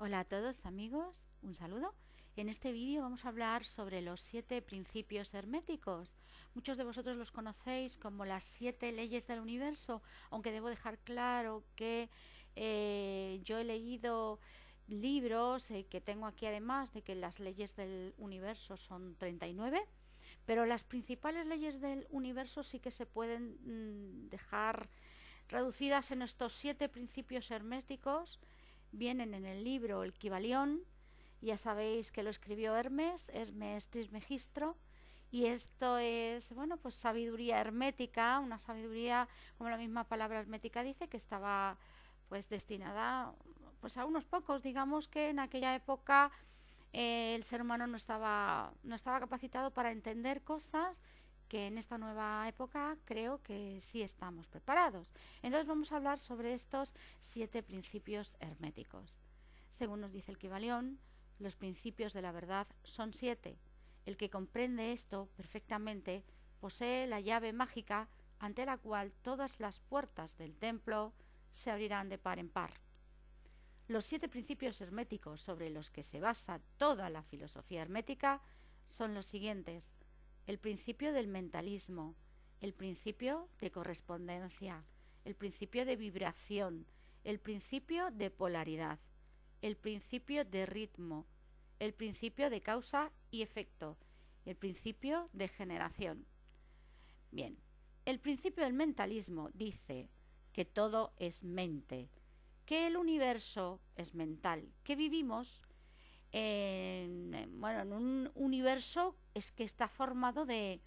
Hola a todos amigos, un saludo. En este vídeo vamos a hablar sobre los 7 principios herméticos. Muchos de vosotros los conocéis como las 7 leyes del universo, aunque debo dejar claro que yo he leído libros que tengo aquí, además de que las leyes del universo son 39, pero las principales leyes del universo sí que se pueden dejar reducidas en estos 7 principios herméticos. Vienen en el libro El Kybalión. Ya sabéis que lo escribió Hermes Trismegistro, y esto es, bueno, pues sabiduría hermética, una sabiduría, como la misma palabra hermética dice, que estaba pues destinada pues a unos pocos. Digamos que en aquella época el ser humano no estaba capacitado para entender cosas que en esta nueva época creo que sí estamos preparados. Entonces vamos a hablar sobre estos 7 principios herméticos. Según nos dice el Kybalión, los principios de la verdad son 7. El que comprende esto perfectamente posee la llave mágica ante la cual todas las puertas del templo se abrirán de par en par. Los 7 principios herméticos sobre los que se basa toda la filosofía hermética son los siguientes: el principio del mentalismo, el principio de correspondencia, el principio de vibración, el principio de polaridad, el principio de ritmo, el principio de causa y efecto, el principio de generación. Bien, el principio del mentalismo dice que todo es mente, que el universo es mental, que vivimos en un universo que está formado de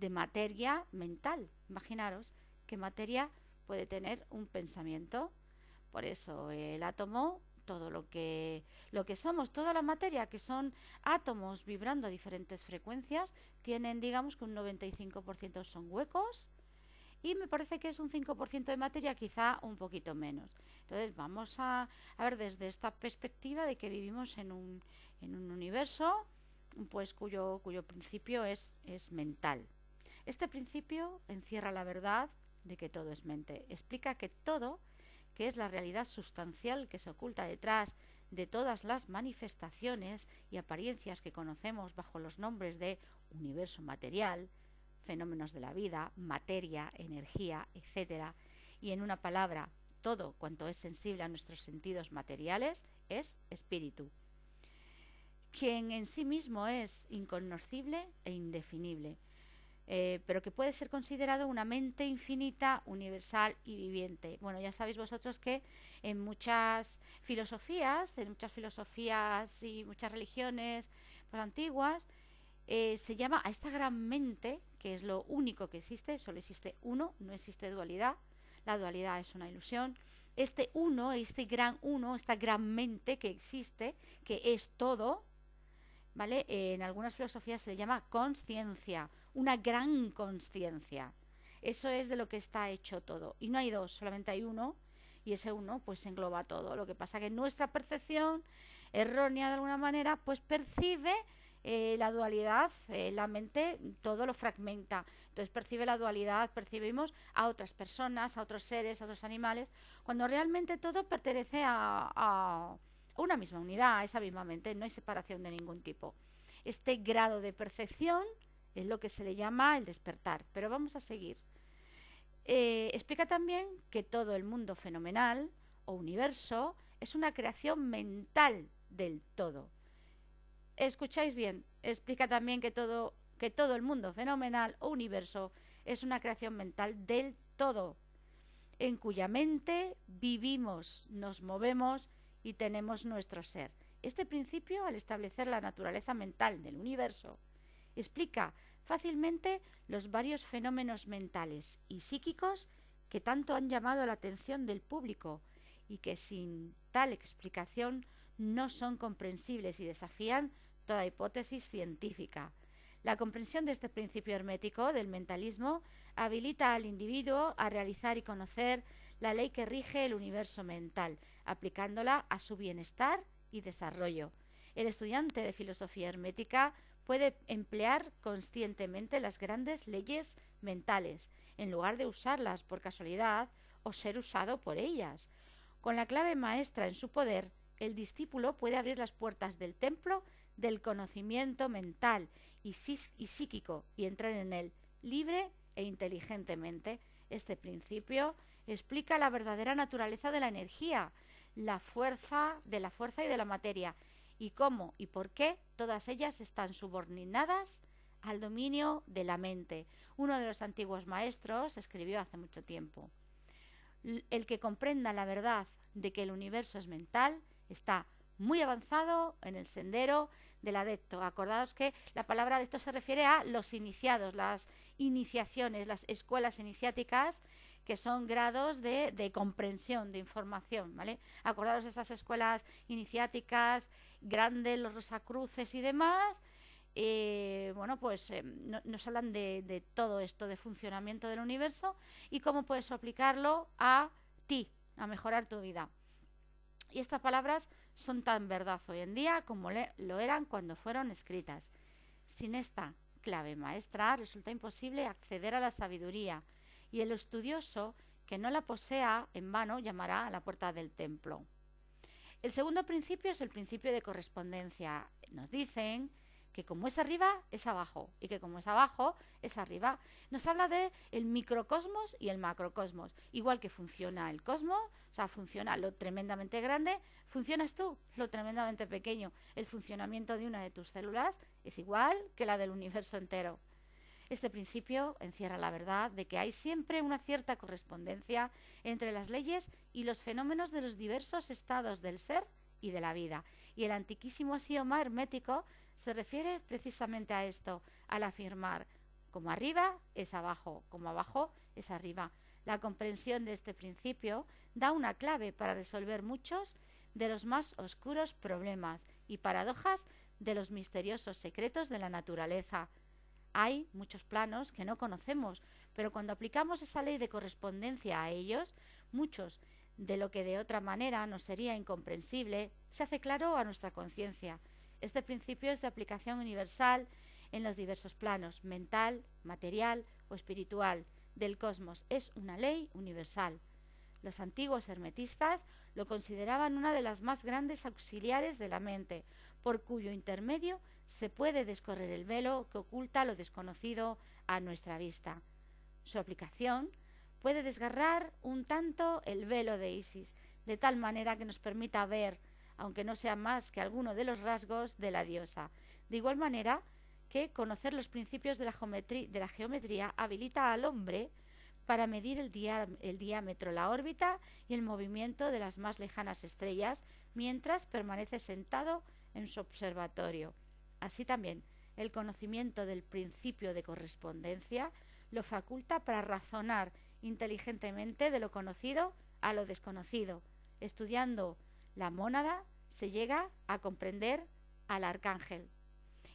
materia mental. Imaginaros que materia puede tener un pensamiento. Por eso el átomo, todo lo que somos, toda la materia, que son átomos vibrando a diferentes frecuencias, tienen, digamos, que un 95% son huecos, y me parece que es un 5% de materia, quizá un poquito menos. Entonces vamos a ver desde esta perspectiva de que vivimos en un universo pues cuyo principio es mental. Este principio encierra la verdad de que todo es mente. Explica que todo, que es la realidad sustancial que se oculta detrás de todas las manifestaciones y apariencias que conocemos bajo los nombres de universo material, fenómenos de la vida, materia, energía, etcétera, y en una palabra, todo cuanto es sensible a nuestros sentidos materiales es espíritu, quien en sí mismo es inconocible e indefinible, pero que puede ser considerado una mente infinita, universal y viviente. Bueno, ya sabéis vosotros que en muchas filosofías y muchas religiones pues antiguas, se llama a esta gran mente, que es lo único que existe. Solo existe uno, no existe dualidad. La dualidad es una ilusión. Este uno, esta gran mente que existe, que es todo, ¿vale? En algunas filosofías se le llama conciencia, una gran conciencia. Eso es de lo que está hecho todo. Y no hay dos, solamente hay uno, y ese uno pues engloba todo. Lo que pasa que nuestra percepción errónea de alguna manera pues percibe la dualidad. La mente todo lo fragmenta, entonces percibe la dualidad, percibimos a otras personas, a otros seres, a otros animales, cuando realmente todo pertenece a una misma unidad, a esa misma mente. No hay separación de ningún tipo. Este grado de percepción es lo que se le llama el despertar. Pero vamos a seguir. Explica también que todo el mundo fenomenal o universo es una creación mental del todo. Escucháis bien, explica también que todo el mundo fenomenal o universo es una creación mental del todo, en cuya mente vivimos, nos movemos y tenemos nuestro ser. Este principio, al establecer la naturaleza mental del universo, explica fácilmente los varios fenómenos mentales y psíquicos que tanto han llamado la atención del público y que sin tal explicación no son comprensibles y desafían toda hipótesis científica. La comprensión de este principio hermético del mentalismo habilita al individuo a realizar y conocer la ley que rige el universo mental, aplicándola a su bienestar y desarrollo. El estudiante de filosofía hermética puede emplear conscientemente las grandes leyes mentales, en lugar de usarlas por casualidad o ser usado por ellas. Con la clave maestra en su poder, el discípulo puede abrir las puertas del templo del conocimiento mental y psíquico y entrar en él libre e inteligentemente. Este principio explica la verdadera naturaleza de la energía, la fuerza y de la materia, y cómo y por qué todas ellas están subordinadas al dominio de la mente. Uno de los antiguos maestros escribió hace mucho tiempo: el que comprenda la verdad de que el universo es mental está muy avanzado en el sendero del adepto. Acordaos que la palabra adepto se refiere a los iniciados, las iniciaciones, las escuelas iniciáticas, que son grados de comprensión, de información, ¿vale? Acordaos de esas escuelas iniciáticas grandes, los Rosacruces y demás. Nos hablan de todo esto, de funcionamiento del universo y cómo puedes aplicarlo a ti, a mejorar tu vida. Y estas palabras son tan verdad hoy en día como lo eran cuando fueron escritas. Sin esta clave maestra resulta imposible acceder a la sabiduría, y el estudioso que no la posea en vano llamará a la puerta del templo. El segundo principio es el principio de correspondencia. Nos dicen que como es arriba, es abajo, y que como es abajo, es arriba. Nos habla de el microcosmos y el macrocosmos. Igual que funciona el cosmos, o sea, funciona lo tremendamente grande, funcionas tú, lo tremendamente pequeño. El funcionamiento de una de tus células es igual que la del universo entero. Este principio encierra la verdad de que hay siempre una cierta correspondencia entre las leyes y los fenómenos de los diversos estados del ser y de la vida. Y el antiquísimo axioma hermético se refiere precisamente a esto, al afirmar: como arriba es abajo, como abajo es arriba. La comprensión de este principio da una clave para resolver muchos de los más oscuros problemas y paradojas de los misteriosos secretos de la naturaleza. Hay muchos planos que no conocemos, pero cuando aplicamos esa ley de correspondencia a ellos, muchos de lo que de otra manera nos sería incomprensible se hace claro a nuestra conciencia. Este principio es de aplicación universal en los diversos planos, mental, material o espiritual, del cosmos. Es una ley universal. Los antiguos hermetistas lo consideraban una de las más grandes auxiliares de la mente, por cuyo intermedio se puede descorrer el velo que oculta lo desconocido a nuestra vista. Su aplicación puede desgarrar un tanto el velo de Isis, de tal manera que nos permita ver, aunque no sea más que alguno de los rasgos de la diosa. De igual manera que conocer los principios de la geometría habilita al hombre para medir el diámetro, la órbita y el movimiento de las más lejanas estrellas mientras permanece sentado en su observatorio. Así también, el conocimiento del principio de correspondencia lo faculta para razonar inteligentemente de lo conocido a lo desconocido. Estudiando la mónada se llega a comprender al arcángel.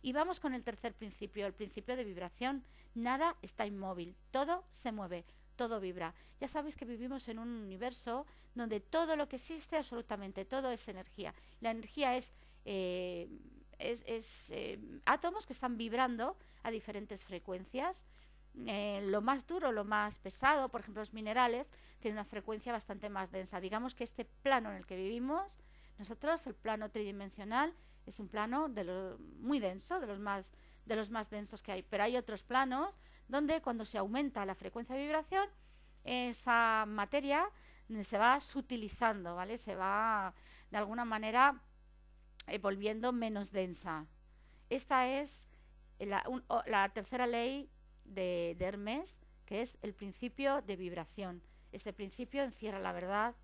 Y vamos con el tercer principio, el principio de vibración. Nada está inmóvil, todo se mueve, todo vibra. Ya sabéis que vivimos en un universo donde todo lo que existe, absolutamente todo, es energía. La energía es átomos que están vibrando a diferentes frecuencias. Lo más duro, lo más pesado, por ejemplo los minerales, tienen una frecuencia bastante más densa. Digamos que este plano en el que vivimos nosotros, el plano tridimensional, es un plano muy denso, de los más densos que hay. Pero hay otros planos donde cuando se aumenta la frecuencia de vibración, esa materia se va sutilizando, ¿vale? Se va de alguna manera volviendo menos densa. Esta es la tercera ley de Hermes, que es el principio de vibración. Este principio encierra la verdad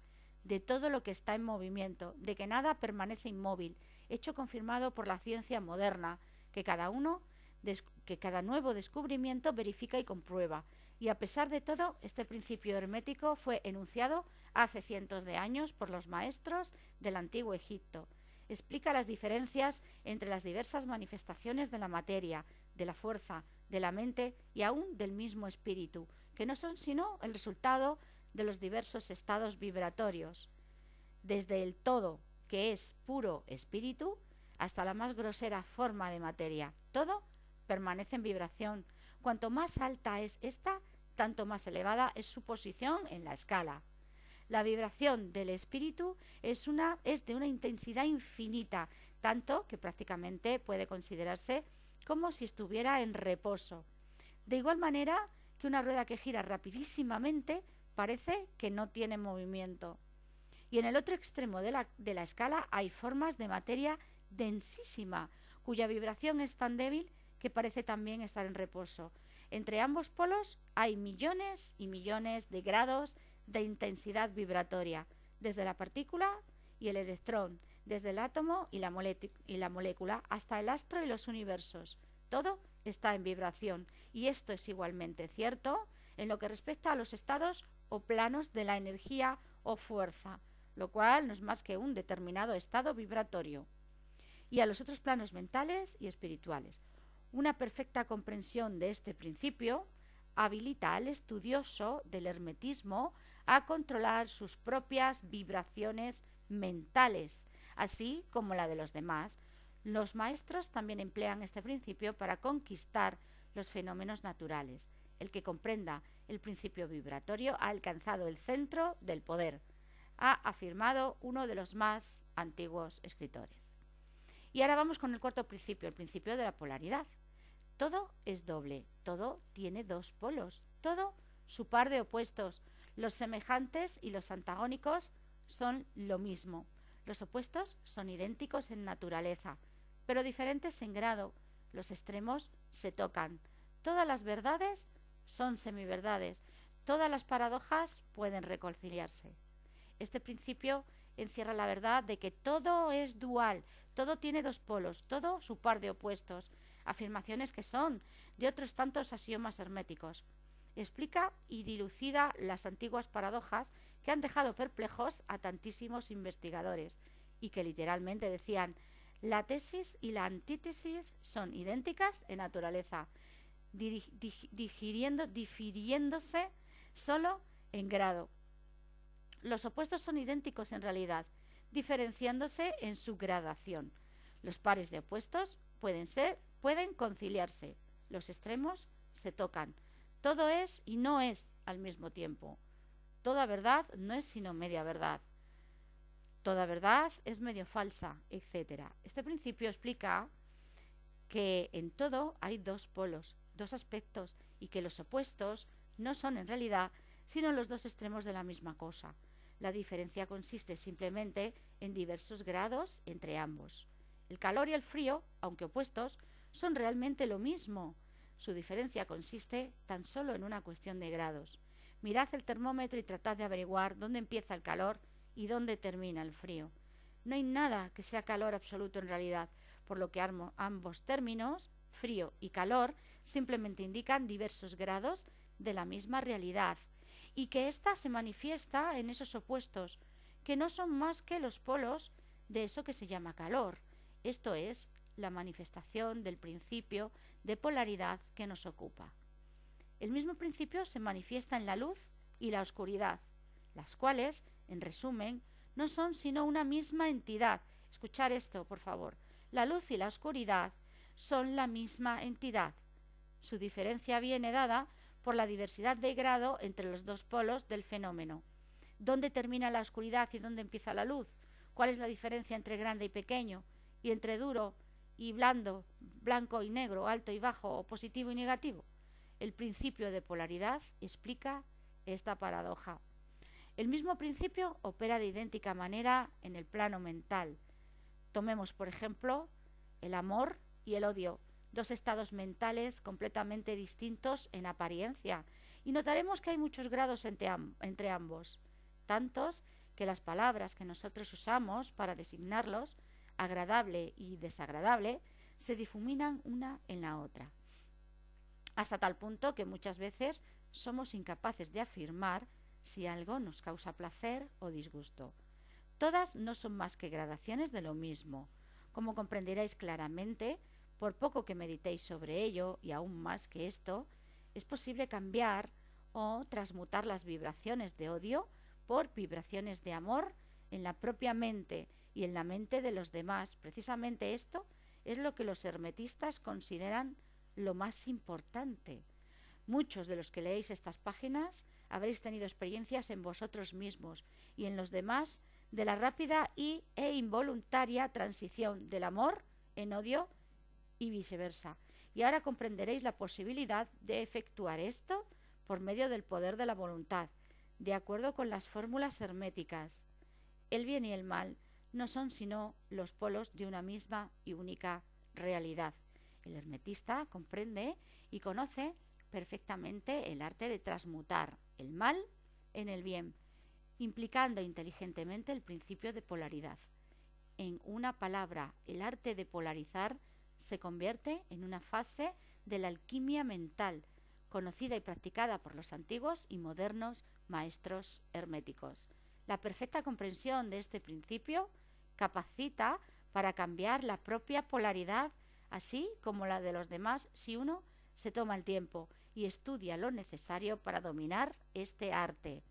de todo lo que está en movimiento, de que nada permanece inmóvil, hecho confirmado por la ciencia moderna, que cada nuevo descubrimiento verifica y comprueba. Y a pesar de todo, este principio hermético fue enunciado hace cientos de años por los maestros del antiguo Egipto. Explica las diferencias entre las diversas manifestaciones de la materia, de la fuerza, de la mente y aún del mismo espíritu, que no son sino el resultado de los diversos estados vibratorios, desde el todo, que es puro espíritu, hasta la más grosera forma de materia. Todo permanece en vibración. Cuanto más alta es esta, tanto más elevada es su posición en la escala. La vibración del espíritu es de una intensidad infinita, tanto que prácticamente puede considerarse como si estuviera en reposo. De igual manera que una rueda que gira rapidísimamente parece que no tiene movimiento. Y en el otro extremo de la escala hay formas de materia densísima, cuya vibración es tan débil que parece también estar en reposo. Entre ambos polos hay millones y millones de grados de intensidad vibratoria, desde la partícula y el electrón, desde el átomo y la molécula, hasta el astro y los universos. Todo está en vibración, y esto es igualmente cierto en lo que respecta a los estados o planos de la energía o fuerza, lo cual no es más que un determinado estado vibratorio, y a los otros planos mentales y espirituales. Una perfecta comprensión de este principio habilita al estudioso del hermetismo a controlar sus propias vibraciones mentales, así como la de los demás. Los maestros también emplean este principio para conquistar los fenómenos naturales. El que comprenda el principio vibratorio ha alcanzado el centro del poder, ha afirmado uno de los más antiguos escritores. Y ahora vamos con el cuarto principio, el principio de la polaridad. Todo es doble, todo tiene dos polos, todo su par de opuestos. Los semejantes y los antagónicos son lo mismo. Los opuestos son idénticos en naturaleza, pero diferentes en grado. Los extremos se tocan. Todas las verdades son semiverdades. Todas las paradojas pueden reconciliarse. Este principio encierra la verdad de que todo es dual, todo tiene dos polos, todo su par de opuestos, afirmaciones que son de otros tantos axiomas herméticos. Explica y dilucida las antiguas paradojas que han dejado perplejos a tantísimos investigadores y que literalmente decían: la tesis y la antítesis son idénticas en naturaleza, difiriéndose solo en grado. Los opuestos son idénticos en realidad, diferenciándose en su gradación. Los pares de opuestos pueden conciliarse, los extremos se tocan. Todo es y no es al mismo tiempo. Toda verdad no es sino media verdad. Toda verdad es medio falsa, etc. Este principio explica que en todo hay dos polos, dos aspectos, y que los opuestos no son en realidad sino los dos extremos de la misma cosa. La diferencia consiste simplemente en diversos grados entre ambos. El calor y el frío, aunque opuestos, son realmente lo mismo. Su diferencia consiste tan solo en una cuestión de grados. Mirad el termómetro y tratad de averiguar dónde empieza el calor y dónde termina el frío. No hay nada que sea calor absoluto en realidad, por lo que ambos términos, frío y calor, simplemente indican diversos grados de la misma realidad, y que ésta se manifiesta en esos opuestos, que no son más que los polos de eso que se llama calor. Esto es la manifestación del principio de polaridad que nos ocupa. El mismo principio se manifiesta en la luz y la oscuridad, las cuales, en resumen, no son sino una misma entidad. Escuchar esto, por favor. La luz y la oscuridad son la misma entidad. Su diferencia viene dada por la diversidad de grado entre los dos polos del fenómeno. ¿Dónde termina la oscuridad y dónde empieza la luz? ¿Cuál es la diferencia entre grande y pequeño? ¿Y entre duro y blando, blanco y negro, alto y bajo, o positivo y negativo? El principio de polaridad explica esta paradoja. El mismo principio opera de idéntica manera en el plano mental. Tomemos, por ejemplo, el amor y el odio, dos estados mentales completamente distintos en apariencia, y notaremos que hay muchos grados entre ambos, tantos que las palabras que nosotros usamos para designarlos, agradable y desagradable, se difuminan una en la otra, hasta tal punto que muchas veces somos incapaces de afirmar si algo nos causa placer o disgusto. Todas no son más que gradaciones de lo mismo. Como comprenderéis claramente, por poco que meditéis sobre ello, y aún más que esto, es posible cambiar o transmutar las vibraciones de odio por vibraciones de amor en la propia mente y en la mente de los demás. Precisamente esto es lo que los hermetistas consideran lo más importante. Muchos de los que leéis estas páginas Habréis tenido experiencias en vosotros mismos y en los demás de la rápida e involuntaria transición del amor en odio y viceversa. Y ahora comprenderéis la posibilidad de efectuar esto por medio del poder de la voluntad, de acuerdo con las fórmulas herméticas. El bien y el mal no son sino los polos de una misma y única realidad. El hermetista comprende y conoce perfectamente el arte de transmutar el mal en el bien, implicando inteligentemente el principio de polaridad. En una palabra, el arte de polarizar se convierte en una fase de la alquimia mental, conocida y practicada por los antiguos y modernos maestros herméticos. La perfecta comprensión de este principio capacita para cambiar la propia polaridad, así como la de los demás, si uno se toma el tiempo y estudia lo necesario para dominar este arte.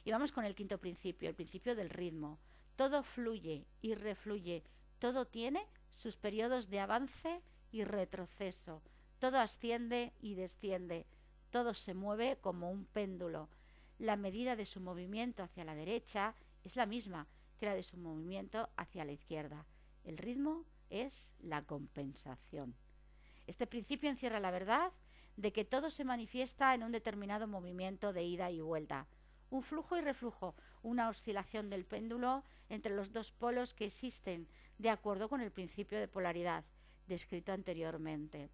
Y vamos con el quinto principio, el principio del ritmo. Todo fluye y refluye, todo tiene sus periodos de avance y retroceso, todo asciende y desciende, todo se mueve como un péndulo. La medida de su movimiento hacia la derecha es la misma que la de su movimiento hacia la izquierda. El ritmo es la compensación. Este principio encierra la verdad de que todo se manifiesta en un determinado movimiento de ida y vuelta, un flujo y reflujo, una oscilación del péndulo entre los dos polos que existen, de acuerdo con el principio de polaridad descrito anteriormente.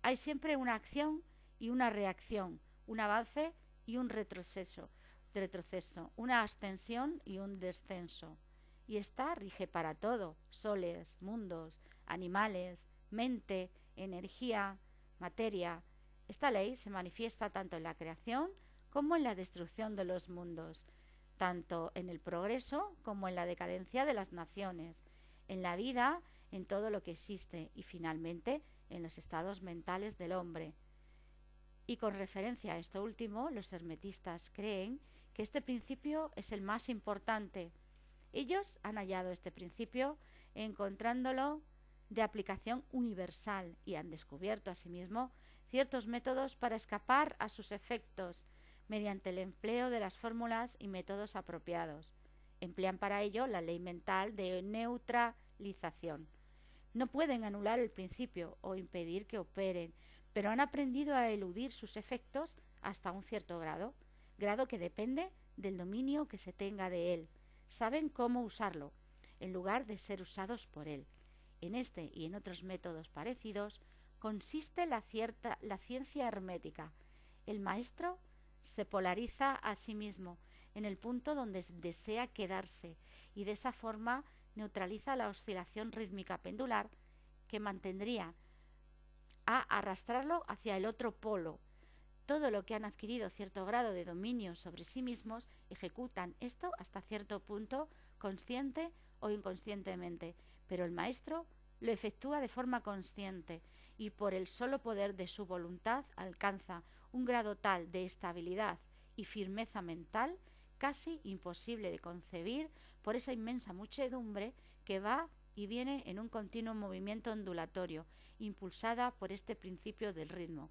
Hay siempre una acción y una reacción, un avance y un retroceso, una ascensión y un descenso. Y esta rige para todo: soles, mundos, animales, mente, energía, materia. Esta ley se manifiesta tanto en la creación como en la destrucción de los mundos, tanto en el progreso como en la decadencia de las naciones, en la vida, en todo lo que existe y finalmente en los estados mentales del hombre. Y con referencia a esto último, los hermetistas creen que este principio es el más importante. Ellos han hallado este principio encontrándolo de aplicación universal y han descubierto asimismo ciertos métodos para escapar a sus efectos mediante el empleo de las fórmulas y métodos apropiados. Emplean para ello la ley mental de neutralización. No pueden anular el principio o impedir que operen, pero han aprendido a eludir sus efectos hasta un cierto grado que depende del dominio que se tenga de él. Saben cómo usarlo, en lugar de ser usados por él. En este y en otros métodos parecidos consiste la ciencia hermética. El maestro se polariza a sí mismo en el punto donde desea quedarse y de esa forma neutraliza la oscilación rítmica pendular que mantendría a arrastrarlo hacia el otro polo. Todo lo que han adquirido cierto grado de dominio sobre sí mismos ejecutan esto hasta cierto punto, consciente o inconscientemente, pero el maestro lo efectúa de forma consciente y por el solo poder de su voluntad alcanza un grado tal de estabilidad y firmeza mental casi imposible de concebir por esa inmensa muchedumbre que va y viene en un continuo movimiento ondulatorio, impulsada por este principio del ritmo.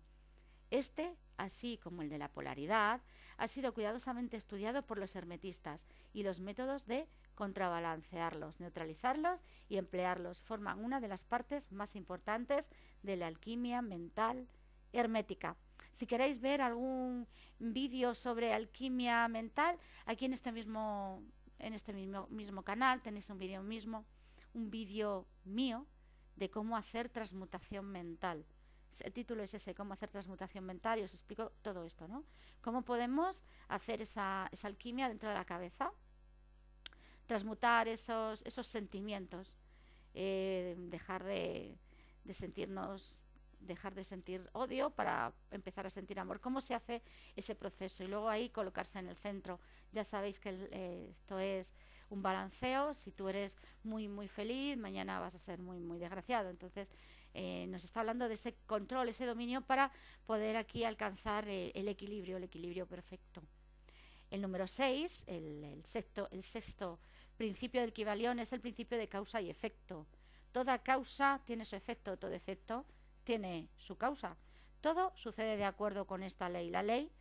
Este, así como el de la polaridad, ha sido cuidadosamente estudiado por los hermetistas y los métodos de contrabalancearlos, neutralizarlos y emplearlos forman una de las partes más importantes de la alquimia mental hermética. Si queréis ver algún vídeo sobre alquimia mental, aquí en este mismo canal tenéis un vídeo mío de cómo hacer transmutación mental. El título es ese, cómo hacer transmutación mental, y os explico todo esto, ¿no? Cómo podemos hacer esa alquimia dentro de la cabeza, transmutar esos sentimientos, dejar de sentir odio para empezar a sentir amor. ¿Cómo se hace ese proceso? Y luego ahí colocarse en el centro. Ya sabéis que esto es un balanceo. Si tú eres muy, muy feliz, mañana vas a ser muy, muy desgraciado. Entonces, nos está hablando de ese control, ese dominio para poder aquí alcanzar el equilibrio perfecto. El número 6, el sexto principio del Kybalión es el principio de causa y efecto. Toda causa tiene su efecto, todo efecto tiene su causa. Todo sucede de acuerdo con esta ley. La ley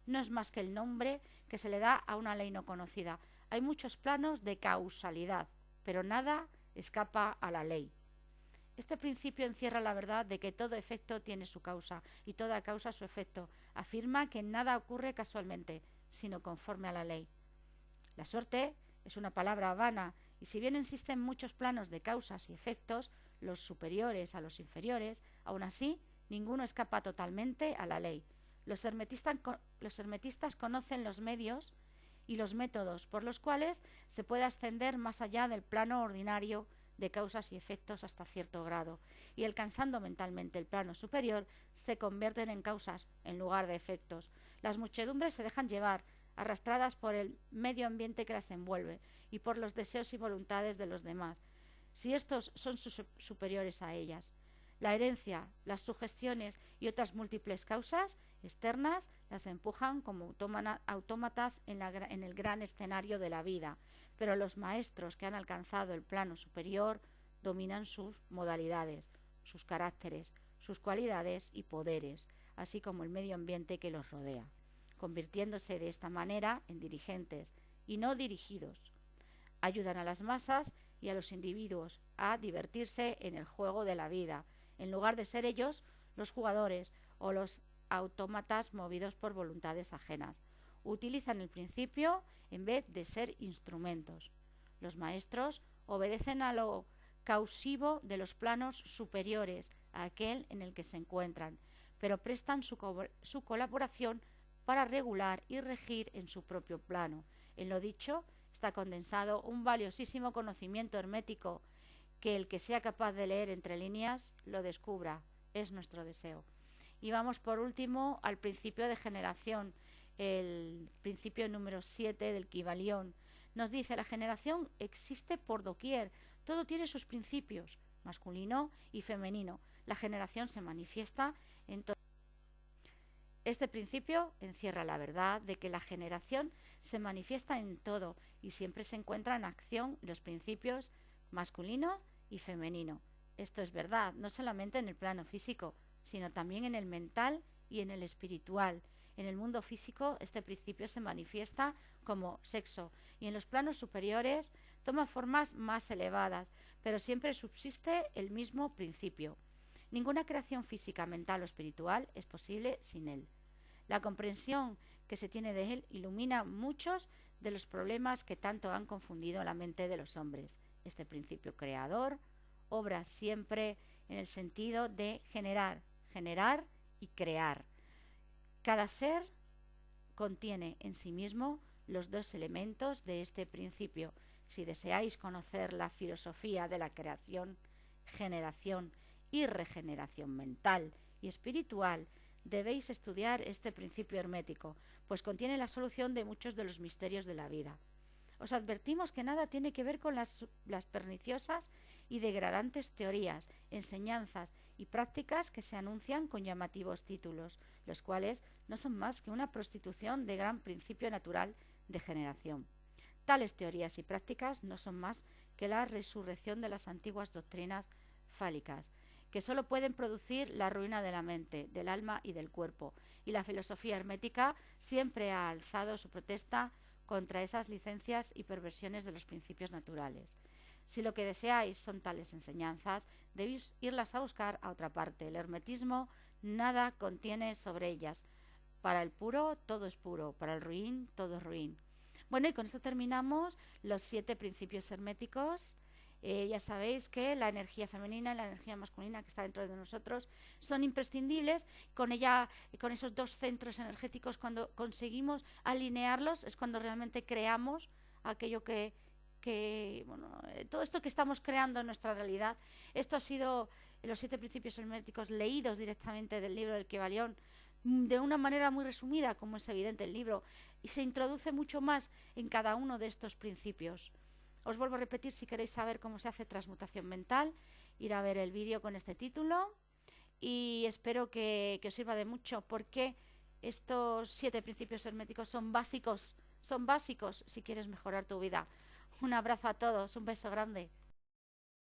no es más que el nombre que se le da a una ley no conocida. Hay muchos planos de causalidad, pero nada escapa a la ley. Este principio encierra la verdad de que todo efecto tiene su causa y toda causa su efecto. Afirma que nada ocurre casualmente, sino conforme a la ley. La suerte es una palabra vana, y si bien existen muchos planos de causas y efectos, los superiores a los inferiores, aún así ninguno escapa totalmente a la ley. Los hermetistas conocen los medios y los métodos por los cuales se puede ascender más allá del plano ordinario de causas y efectos hasta cierto grado, y alcanzando mentalmente el plano superior, se convierten en causas en lugar de efectos. Las muchedumbres se dejan llevar, arrastradas por el medio ambiente que las envuelve y por los deseos y voluntades de los demás, si estos son superiores a ellas. La herencia, las sugestiones y otras múltiples causas externas las empujan como autómatas en el gran escenario de la vida, pero los maestros que han alcanzado el plano superior dominan sus modalidades, sus caracteres, sus cualidades y poderes, así como el medio ambiente que los rodea, convirtiéndose de esta manera en dirigentes y no dirigidos. Ayudan a las masas y a los individuos a divertirse en el juego de la vida, en lugar de ser ellos los jugadores o los autómatas movidos por voluntades ajenas. Utilizan el principio en vez de ser instrumentos. Los maestros obedecen a lo causivo de los planos superiores a aquel en el que se encuentran, pero prestan su colaboración para regular y regir en su propio plano. En lo dicho está condensado un valiosísimo conocimiento hermético que el que sea capaz de leer entre líneas lo descubra. Es nuestro deseo. Y vamos por último al principio de generación, el principio número 7 del Kybalión. Nos dice: la generación existe por doquier, todo tiene sus principios, masculino y femenino. La generación se manifiesta en todo. Este principio encierra la verdad de que la generación se manifiesta en todo y siempre se encuentra en acción los principios masculino y femenino. Esto es verdad, no solamente en el plano físico, sino también en el mental y en el espiritual. En el mundo físico este principio se manifiesta como sexo y en los planos superiores toma formas más elevadas, pero siempre subsiste el mismo principio. Ninguna creación física, mental o espiritual es posible sin él. La comprensión que se tiene de él ilumina muchos de los problemas que tanto han confundido la mente de los hombres. Este principio creador obra siempre en el sentido de generar y crear. Cada ser contiene en sí mismo los dos elementos de este principio. Si deseáis conocer la filosofía de la creación, generación y regeneración mental y espiritual, debéis estudiar este principio hermético, pues contiene la solución de muchos de los misterios de la vida. Os advertimos que nada tiene que ver con las perniciosas y degradantes teorías, enseñanzas y prácticas que se anuncian con llamativos títulos, los cuales no son más que una prostitución del gran principio natural de generación. Tales teorías y prácticas no son más que la resurrección de las antiguas doctrinas fálicas, que solo pueden producir la ruina de la mente, del alma y del cuerpo, y la filosofía hermética siempre ha alzado su protesta contra esas licencias y perversiones de los principios naturales. Si lo que deseáis son tales enseñanzas, debéis irlas a buscar a otra parte. El hermetismo nada contiene sobre ellas. Para el puro todo es puro, para el ruin todo es ruin. Bueno, y con esto terminamos los 7 principios herméticos. Ya sabéis que la energía femenina y la energía masculina que está dentro de nosotros son imprescindibles. Con esos dos centros energéticos, cuando conseguimos alinearlos, es cuando realmente creamos aquello todo esto que estamos creando en nuestra realidad. Esto ha sido los 7 principios herméticos leídos directamente del libro del Kybalión, de una manera muy resumida, como es evidente el libro, y se introduce mucho más en cada uno de estos principios. Os vuelvo a repetir, si queréis saber cómo se hace transmutación mental, ir a ver el vídeo con este título, y espero que os sirva de mucho, porque estos 7 principios herméticos son básicos si quieres mejorar tu vida. Un abrazo a todos, un beso grande.